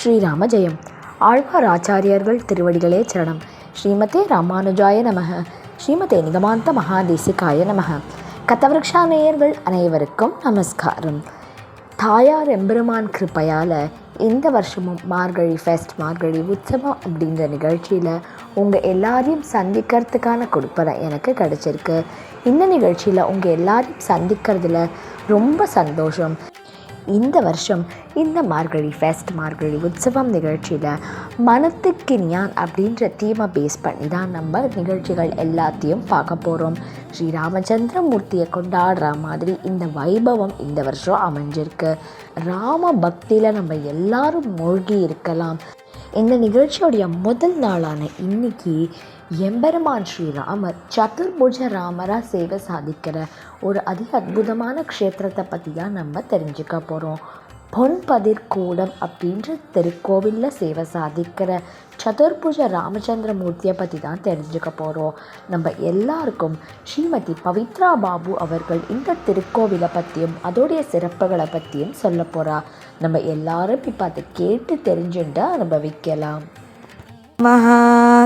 ஸ்ரீராம ஜெயம். ஆழ்வார் ஆச்சாரியர்கள் திருவடிகளே சரணம். ஸ்ரீமதே ராமானுஜாய நமக. ஸ்ரீமதே நிகமாந்த மகாதேசிகாய நமக. கதவிருக்ஷா நேயர்கள் அனைவருக்கும் நமஸ்காரம். தாயார் எம்பெருமான் கிருப்பையால் இந்த வருஷமும் மார்கழி ஃபெஸ்ட், மார்கழி உற்சவம் அப்படின்ற நிகழ்ச்சியில் உங்கள் எல்லாரையும் சந்திக்கிறதுக்கான கொடுப்பனை எனக்கு கிடச்சிருக்கு. இந்த நிகழ்ச்சியில் உங்கள் எல்லாரையும் சந்திக்கிறதுல ரொம்ப சந்தோஷம். இந்த வருஷம் இந்த மார்கழி ஃபெஸ்ட், மார்கழி உற்சவம் நிகழ்ச்சியில் மனத்துக்கு ஞான் அப்படின்ற தீமை பேஸ் பண்ணி தான் நம்ம நிகழ்ச்சிகள் எல்லாத்தையும் பார்க்க போகிறோம். ஸ்ரீ ராமச்சந்திரமூர்த்தியை கொண்டாடுற மாதிரி இந்த வைபவம் இந்த வருஷம் அமைஞ்சிருக்கு. ராம பக்தியில் நம்ம எல்லாரும் மூழ்கி இருக்கலாம். இந்த நிகழ்ச்சியோடைய முதல் நாளான இன்னைக்கு எம்பெருமான் ஸ்ரீராமர் சதுர்புஜ ராமராக சேவை சாதிக்கிற ஒரு அற்புதமான க்ஷேத்திரத்தை பற்றி தான் நம்ம தெரிஞ்சுக்க போகிறோம். பொன்பதிர் கூடம் அப்படின்ற திருக்கோவிலில் சேவை சாதிக்கிற சதுர்புஜ ராமச்சந்திரமூர்த்தியை பற்றி தான் தெரிஞ்சுக்க போகிறோம். நம்ம எல்லாருக்கும் ஸ்ரீமதி பவித்ரா பாபு அவர்கள் இந்த திருக்கோவிலை பற்றியும் அதோடைய சிறப்புகளை பற்றியும் சொல்ல போகிறா. நம்ம எல்லாரும் இப்போ அதை கேட்டு தெரிஞ்சுட்டு அனுபவிக்கலாம். மகா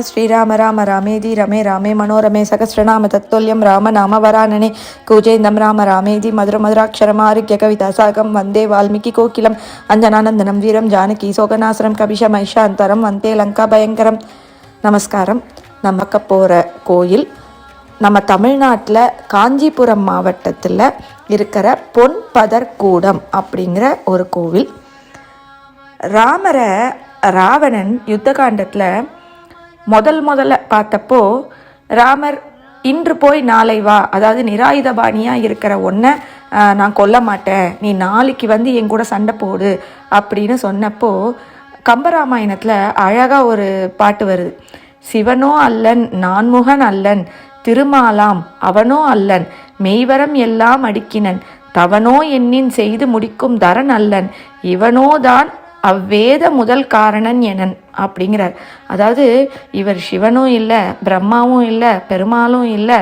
ஸ்ரீராம ராம ராமேதி ரமே ராமே மனோரமே சகஸ்ரநாம தத்துல்யம் ராம நாம வரானனே கூஜேந்தம் ராம ராமேதி மதுர மதுராட்சரமாருக்ய கவிதா சாகம் வந்தே வால்மீகி கோகிலம் அஞ்சனானந்தனம் வீரம் ஜானகி சோகநாசரம் கபிஷ மைஷாந்தரம் வந்தே லங்கா பயங்கரம். நமஸ்காரம். நமக்கு போகிற கோயில் நம்ம தமிழ்நாட்டில் காஞ்சிபுரம் மாவட்டத்தில் இருக்கிற பொன்பதர் கூடம் அப்படிங்கிற ஒரு கோவில். ராமரை ராவணன் யுத்த காண்டத்தில் முதல்ல பார்த்தப்போ ராமர் இன்று போய் நாளை வா, அதாவது நிராயுதபாணியாக இருக்கிற ஒன்றை நான் கொல்ல மாட்டேன், நீ நாளைக்கு வந்து என் கூட சண்டை போடு அப்படின்னு சொன்னப்போ கம்பராமாயணத்தில் அழகாக ஒரு பாட்டு வருது. சிவனோ அல்லன் நான்முகன் அல்லன் திருமாலாம் அவனோ அல்லன் மெய்வரம் எல்லாம் அடிக்கினன் தவனோ எண்ணின் செய்து முடிக்கும் தரன் அல்லன் இவனோதான் அவ்வேத முதல் காரணன் எனன் அப்படிங்கிறார். அதாவது இவர் சிவனும் இல்லை, பிரம்மாவும் இல்லை, பெருமாளும் இல்லை,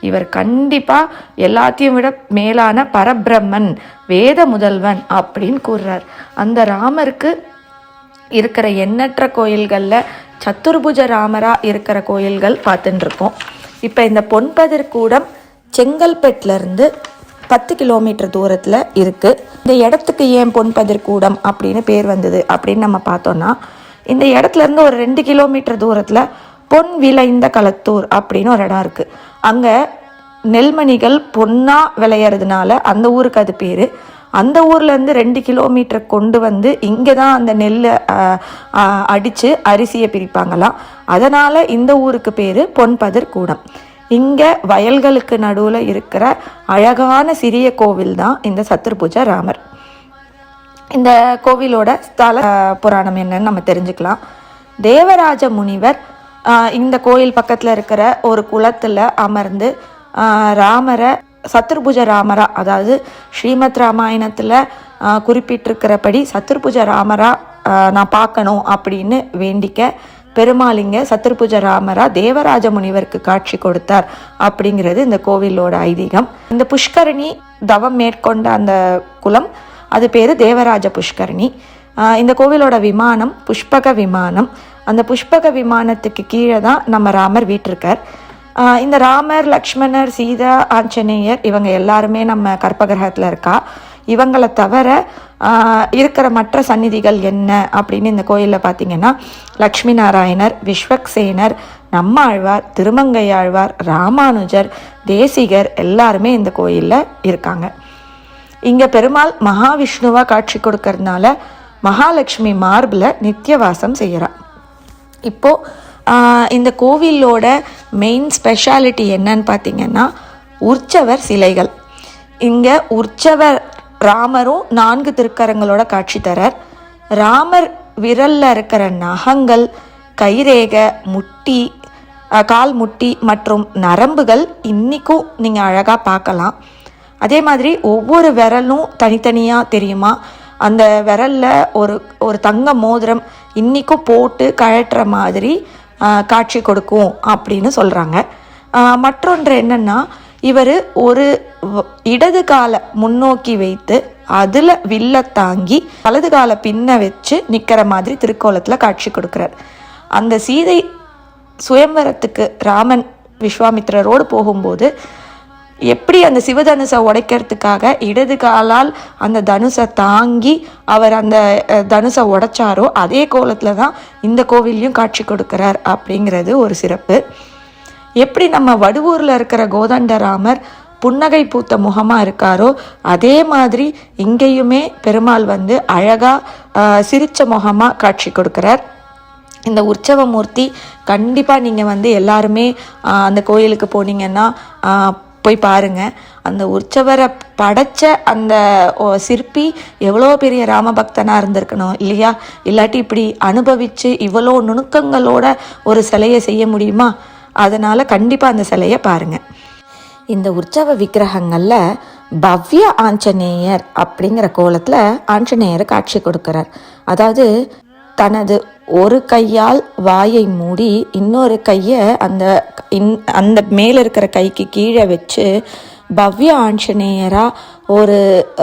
இவர் கண்டிப்பாக எல்லாத்தையும் விட மேலான பரபிரம்மன், வேத முதல்வன் அப்படின்னு கூறுறார். அந்த ராமருக்கு இருக்கிற எண்ணற்ற கோயில்களில் சத்துர்புஜ ராமராக இருக்கிற கோயில்கள் பார்த்துட்டுருக்கோம். இப்போ இந்த பொன்பதிர் கூடம் செங்கல்பட்டுலேருந்து 10 கிலோமீட்டர் தூரத்தில் இருக்குது. இந்த இடத்துக்கு ஏன் பொன்பதிர் கூடம் அப்படின்னு பேர் வந்தது அப்படின்னு நம்ம பார்த்தோன்னா, இந்த இடத்துலேருந்து ஒரு 2 கிலோமீட்டர் தூரத்தில் பொன் விளைந்த களத்தூர் அப்படின்னு ஒரு இடம் இருக்குது. அங்கே நெல்மணிகள் பொன்னாக விளையிறதுனால அந்த ஊருக்கு அது பேர். அந்த ஊர்லேருந்து 2 கிலோமீட்டர் கொண்டு வந்து இங்கே தான் அந்த நெல்லை அடித்து அரிசியை பிரிப்பாங்களாம். அதனால் இந்த ஊருக்கு பேர் பொன்பதிர் கூடம். இங்கே வயல்களுக்கு நடுவில் இருக்கிற அழகான சிறிய கோவில் தான் இந்த சத்துர்புஜ ராமர். இந்த கோவிலோட ஸ்தல புராணம் என்னன்னு நம்ம தெரிஞ்சுக்கலாம். தேவராஜ முனிவர் இந்த கோயில் பக்கத்தில் இருக்கிற ஒரு குளத்தில் அமர்ந்து ராமரை சத்துர்புஜ ராமரா, அதாவது ஸ்ரீமத் ராமாயணத்தில் குறிப்பிட்டிருக்கிறபடி சத்துர்புஜ ராமரா நான் பார்க்கணும் அப்படின்னு வேண்டிக்க பெருமாளிங்க சத்துர்புஜ ராமரா தேவராஜ முனிவருக்கு காட்சி கொடுத்தார் அப்படிங்கிறது இந்த கோவிலோட ஐதீகம். இந்த புஷ்கரணி தவம் மேற்கொண்ட அந்த குளம், அது பேர் தேவராஜ புஷ்கரணி. இந்த கோவிலோட விமானம் புஷ்பக விமானம். அந்த புஷ்பக விமானத்துக்கு கீழே தான் நம்ம ராமர் வீற்றிருக்கார். இந்த ராமர், லக்ஷ்மணர், சீதா, ஆஞ்சநேயர் இவங்க எல்லாருமே நம்ம கற்பகிரகத்தில் இருக்கா. இவங்களை தவிர இருக்கிற மற்ற சந்நிதிகள் என்ன அப்படின்னு இந்த கோயிலில் பார்த்தீங்கன்னா, லக்ஷ்மி நாராயணர், விஸ்வக்சேனர், நம்மாழ்வார், திருமங்கையாழ்வார், ராமானுஜர், தேசிகர் எல்லாருமே இந்த கோயிலில் இருக்காங்க. இங்கே பெருமாள் மகாவிஷ்ணுவாக காட்சி கொடுக்கறதுனால மகாலட்சுமி மார்பில் நித்தியவாசம் செய்கிறார். இப்போது இந்த கோவிலோட மெயின் ஸ்பெஷாலிட்டி என்னன்னு பார்த்தீங்கன்னா, உற்சவர் சிலைகள். இங்கே உற்சவர் ராமரும் 4 திருக்கரங்களோட காட்சி தரார். ராமர் விரலில் இருக்கிற நகங்கள், கைரேகை, முட்டி, கால் முட்டி மற்றும் நரம்புகள் இன்றைக்கும் நீங்கள் அழகாக பார்க்கலாம். அதே மாதிரி ஒவ்வொரு விரலும் தனித்தனியாக தெரியுமா. அந்த விரலில் ஒரு தங்க மோதிரம் இன்றைக்கும் போட்டு கழட்டுற மாதிரி காட்சி கொடுக்கும் அப்படின்னு சொல்கிறாங்க. மற்றொன்று என்னென்னா, இவர் ஒரு இடது காலை முன்னோக்கி வைத்து அதில் வில்ல தாங்கி வலது கால பின்ன வச்சு நிற்கிற மாதிரி திருக்கோலத்தில் காட்சி கொடுக்குறார். அந்த சீதை சுயம்வரத்துக்கு ராமன் விஸ்வாமித்திரரோடு போகும்போது எப்படி அந்த சிவதனுசை உடைக்கிறதுக்காக இடது காலால் அந்த தனுசை தாங்கி அவர் அந்த தனுசை உடைச்சாரோ அதே கோலத்தில் தான் இந்த கோவில்லையும் காட்சி கொடுக்குறார் அப்படிங்கிறது ஒரு சிறப்பு. எப்படி நம்ம வடுவூரில் இருக்கிற கோதண்டராமர் புன்னகை பூத்த முகமாக இருக்காரோ அதே மாதிரி இங்கேயுமே பெருமாள் அழகாக சிரித்த முகமாக காட்சி கொடுக்குறார். இந்த உற்சவமூர்த்தி கண்டிப்பாக நீங்கள் எல்லாருமே அந்த கோயிலுக்கு போனீங்கன்னா போய் பாருங்கள். அந்த உற்சவரை படைச்ச அந்த சிற்பி எவ்வளோ பெரிய ராமபக்தனாக இருந்திருக்கணும் இல்லையா? இல்லாட்டி இப்படி அனுபவித்து இவ்வளோ நுணுக்கங்களோட ஒரு சிலையை செய்ய முடியுமா? அதனால் கண்டிப்பாக அந்த சிலையை பாருங்கள். இந்த உற்சவ விக்கிரகங்களில் பவ்ய ஆஞ்சநேயர் அப்படிங்கிற கோலத்தில் ஆஞ்சநேயர் காட்சி கொடுக்குறார். அதாவது தனது ஒரு கையால் வாயை மூடி இன்னொரு கையை அந்த மேலே இருக்கிற கைக்கு கீழே வச்சு பவ்ய ஆஞ்சநேயராக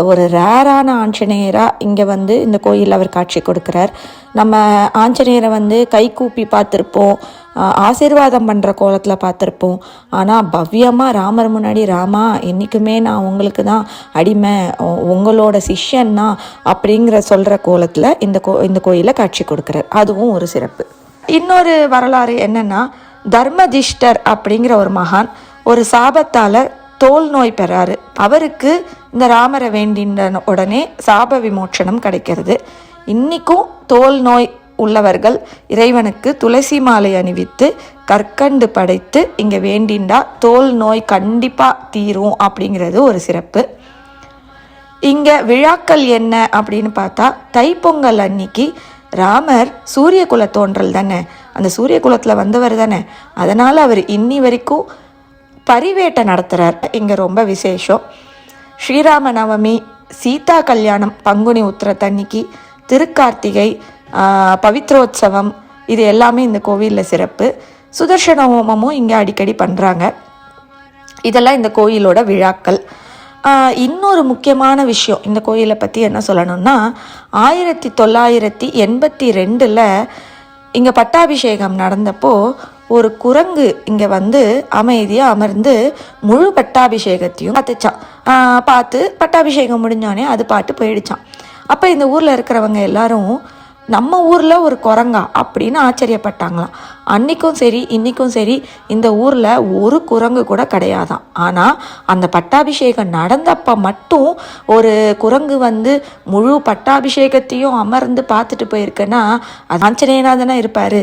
ஒரு ரேரான ஆஞ்சநேயராக இங்கே இந்த கோயிலில் அவர் காட்சி கொடுக்குறார். நம்ம ஆஞ்சநேயரை கை கூப்பி பார்த்துருப்போம், ஆசீர்வாதம் பண்ணுற கோலத்தில் பார்த்துருப்போம். ஆனால் பவ்யமாக ராமர் முன்னாடி ராமா என்றைக்குமே நான் உங்களுக்கு தான் அடிமை, உங்களோட சிஷ்யன்னா அப்படிங்கிற சொல்கிற கோலத்தில் இந்த கோயிலில் காட்சி கொடுக்குறார். அதுவும் ஒரு சிறப்பு. இன்னொரு வரலாறு என்னென்னா, தர்மதிஷ்டர் அப்படிங்கிற ஒரு மகான் ஒரு சாபத்தால் தோல் நோய் பெறாரு. அவருக்கு இந்த ராமரை வேண்டின உடனே சாப விமோச்சனம் கிடைக்கிறது. இன்றைக்கும் தோல் நோய் உள்ளவர்கள் இறைவனுக்கு துளசி மாலை அணிவித்து கற்கண்டு படைத்து இங்கே வேண்டிண்டா தோல் நோய் கண்டிப்பாக தீரும் அப்படிங்கிறது ஒரு சிறப்பு. இங்கே விழாக்கள் என்ன அப்படின்னு பார்த்தா, தைப்பொங்கல் அன்னைக்கு ராமர் சூரிய குல தோன்றல் தானே, அந்த சூரிய குலத்தில் வந்தவர் தானே, அதனால் அவர் இன்னி வரைக்கும் பரிவேட்டை நடத்துகிறார். இங்கே ரொம்ப விசேஷம். ஸ்ரீராம நவமி, சீதா கல்யாணம் பங்குனி உத்திரத்தன்னைக்கு, திருக்கார்த்திகை, பவித்ரோத்சவம், இது எல்லாமே இந்த கோவிலில் சிறப்பு. சுதர்சன ஹோமமும் இங்கே அடிக்கடி பண்ணுறாங்க. இதெல்லாம் இந்த கோயிலோட விழாக்கள். இன்னொரு முக்கியமான விஷயம் இந்த கோயிலை பற்றி என்ன சொல்லணும்னா, 1982 இங்கே பட்டாபிஷேகம் நடந்தப்போ ஒரு குரங்கு இங்கே அமைதியாக அமர்ந்து முழு பட்டாபிஷேகத்தையும் பார்த்து பட்டாபிஷேகம் முடிஞ்சோடனே அது பாட்டு போயிடுச்சான். அப்போ இந்த ஊரில் இருக்கிறவங்க எல்லாரும் நம்ம ஊரில் ஒரு குரங்கா அப்படின்னு ஆச்சரியப்பட்டாங்களாம். அன்றைக்கும் சரி இன்றைக்கும் சரி இந்த ஊரில் ஒரு குரங்கு கூட கிடையாதான். ஆனால் அந்த பட்டாபிஷேகம் நடந்தப்போ மட்டும் ஒரு குரங்கு முழு பட்டாபிஷேகத்தையும் அமர்ந்து பார்த்துட்டு போயிருக்குன்னா அது ஆஞ்சநேயனாக தானே இருப்பார்.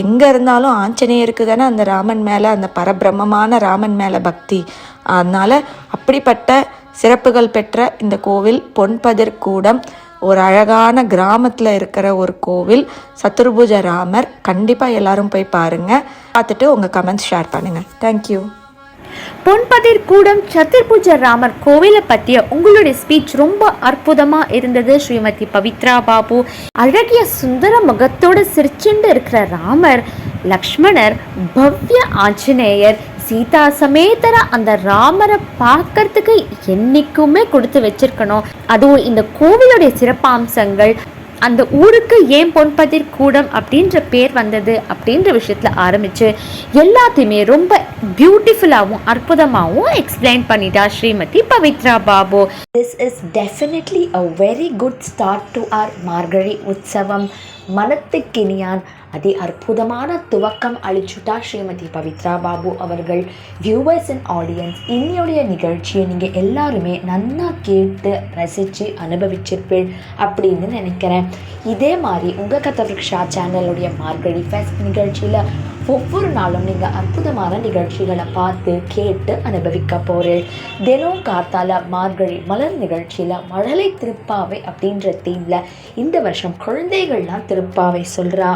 எங்கே இருந்தாலும் ஆஞ்சநேயருக்கு தானே அந்த ராமன் மேலே, அந்த பரபிரம்மமான ராமன் மேலே பக்தி. அதனால் அப்படிப்பட்ட சிறப்புகள் பெற்ற இந்த கோவில் பொன்பதிர் கூடம், ஒரு அழகான கிராமத்தில் இருக்கிற ஒரு கோவில், சத்துர்புஜ ராமர். கண்டிப்பாக எல்லாரும் போய் பாருங்கள், பார்த்துட்டு உங்கள் கமெண்ட்ஸ் ஷேர் பண்ணுங்கள். தேங்க்யூ. பொன்பதிர் கூடம் சத்துர்புஜ ராமர் கோவிலை பற்றிய உங்களுடைய ஸ்பீச் ரொம்ப அற்புதமாக இருந்தது ஸ்ரீமதி பவித்ரா பாபு. அழகிய சுந்தர முகத்தோடு சிரிச்சுண்டு இருக்கிற ராமர், லக்ஷ்மணர், பவ்ய ஆஞ்சநேயர், சீதா சமேதரா அந்த ராமரை பார்க்கறதுக்கு என்னைக்குமே கொடுத்து வச்சிருக்கணும். அதுவும் இந்த கோவிலுடைய சிறப்பம்சங்கள், அந்த ஊருக்கு ஏன் பொன்பதிர் கூடம் அப்படின்ற பேர் வந்தது அப்படின்ற விஷயத்தில் ஆரம்பித்து எல்லாத்தையுமே ரொம்ப பியூட்டிஃபுல்லாகவும் அற்புதமாகவும் எக்ஸ்பிளைன் பண்ணிட்டா Srimathi Pavithra Babu. This is definitely a very good start to our மார்கழி உற்சவம். மனத்துக்கினியான் அதி அற்புதமான துவக்கம் அளிச்சுட்டா ஸ்ரீமதி பவித்ரா பாபு அவர்கள். வியூவர்ஸ் அண்ட் ஆடியன்ஸ், இன்னையுடைய நிகழ்ச்சியை நீங்கள் எல்லாருமே நன்னா கேட்டு ரசித்து அனுபவிச்சிருப்பீள் அப்படின்னு நினைக்கிறேன். இதே மாதிரி உங்கள் கதவிருக்ஷா சேனலுடைய மார்கழி ஃபெஸ்ட் நிகழ்ச்சியில் ஒவ்வொரு நாளும் நீங்கள் அற்புதமான நிகழ்ச்சிகளை பார்த்து கேட்டு அனுபவிக்க போகிறேன். தினம் காத்தால மார்கழி மலர் நிகழ்ச்சியில் மழலை திருப்பாவை அப்படின்ற தீமில் இந்த வருஷம் குழந்தைகள்லாம் திருப்பாவை சொல்கிறா.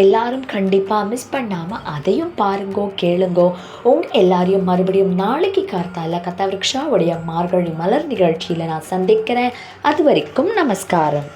எல்லாரும் கண்டிப்பாக மிஸ் பண்ணாமல் அதையும் பாருங்கோ, கேளுங்கோ. உங்கள் எல்லாரையும் மறுபடியும் நாளைக்கு காத்தால கதவிருக்ஷாவுடைய மார்கழி மலர் நிகழ்ச்சியில் நான் சந்திக்கிறேன். அது வரைக்கும் நமஸ்காரம்.